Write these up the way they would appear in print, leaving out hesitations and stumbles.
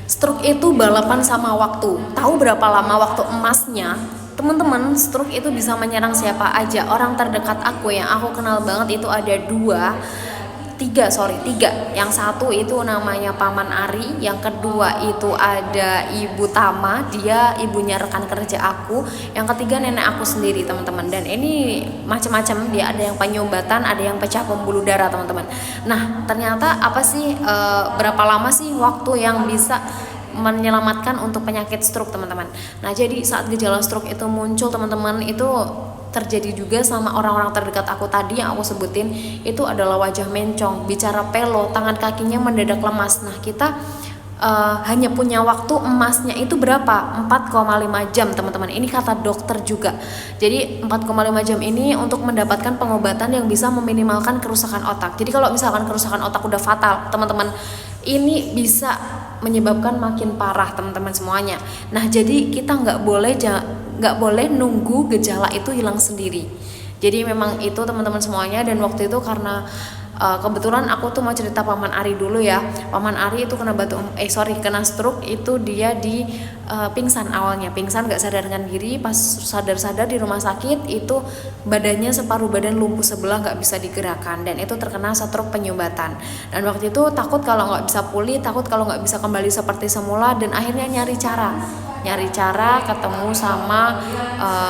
Stroke itu balapan sama waktu. Tahu berapa lama waktu emasnya? Teman-teman, stroke itu bisa menyerang siapa aja. Orang terdekat aku yang aku kenal banget itu ada tiga. Yang satu itu namanya Paman Ari, yang kedua itu ada Ibu Tama, dia ibunya rekan kerja aku, yang ketiga nenek aku sendiri, teman-teman. Dan ini macam-macam, dia ada yang penyumbatan, ada yang pecah pembuluh darah, teman-teman. Nah, ternyata apa sih berapa lama sih waktu yang bisa menyelamatkan untuk penyakit stroke, teman-teman? Nah, jadi saat gejala stroke itu muncul, teman-teman, itu terjadi juga sama orang-orang terdekat aku tadi yang aku sebutin. Itu adalah wajah mencong, bicara pelo, tangan kakinya mendadak lemas. Nah, kita hanya punya waktu emasnya itu berapa? 4,5 jam, teman-teman. Ini kata dokter juga. Jadi 4,5 jam ini untuk mendapatkan pengobatan yang bisa meminimalkan kerusakan otak. Jadi kalau misalkan kerusakan otak udah fatal, teman-teman, ini bisa menyebabkan makin parah, teman-teman semuanya. Nah, jadi kita nggak boleh nunggu gejala itu hilang sendiri. Jadi memang itu, teman-teman semuanya. Dan waktu itu karena kebetulan aku tuh mau cerita Paman Ari dulu ya. Paman Ari itu kena stroke. Itu dia di pingsan awalnya, pingsan gak sadarkan diri. Pas sadar-sadar di rumah sakit itu badannya separuh badan lumpuh sebelah, gak bisa digerakkan, dan itu terkena stroke penyumbatan. Dan waktu itu takut kalau gak bisa pulih, takut kalau gak bisa kembali seperti semula, dan akhirnya nyari cara ketemu sama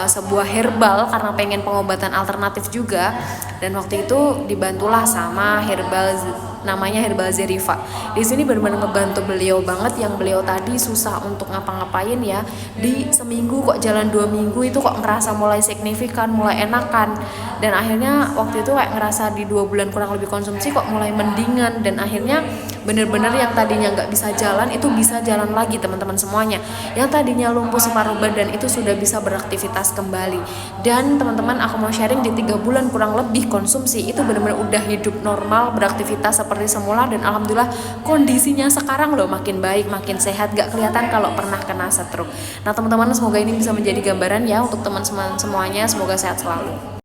sebuah herbal karena pengen pengobatan alternatif juga. Dan waktu itu dibantulah sama herbal, namanya herbal Zerifa. Di sini benar-benar ngebantu beliau banget, yang beliau tadi susah untuk ngapa-ngapain ya. Di seminggu kok jalan 2 minggu itu kok ngerasa mulai signifikan, mulai enakan. Dan akhirnya waktu itu kayak ngerasa di 2 bulan kurang lebih konsumsi kok mulai mendingan, dan akhirnya bener-bener yang tadinya nggak bisa jalan itu bisa jalan lagi, teman-teman semuanya. Yang tadinya lumpuh separuh badan itu sudah bisa beraktivitas kembali. Dan teman-teman, aku mau sharing, di 3 bulan kurang lebih konsumsi itu benar-benar udah hidup normal, beraktivitas seperti semula, dan alhamdulillah kondisinya sekarang loh makin baik, makin sehat, gak kelihatan kalau pernah kena stroke. Nah, teman-teman, semoga ini bisa menjadi gambaran ya untuk teman-teman semuanya. Semoga sehat selalu.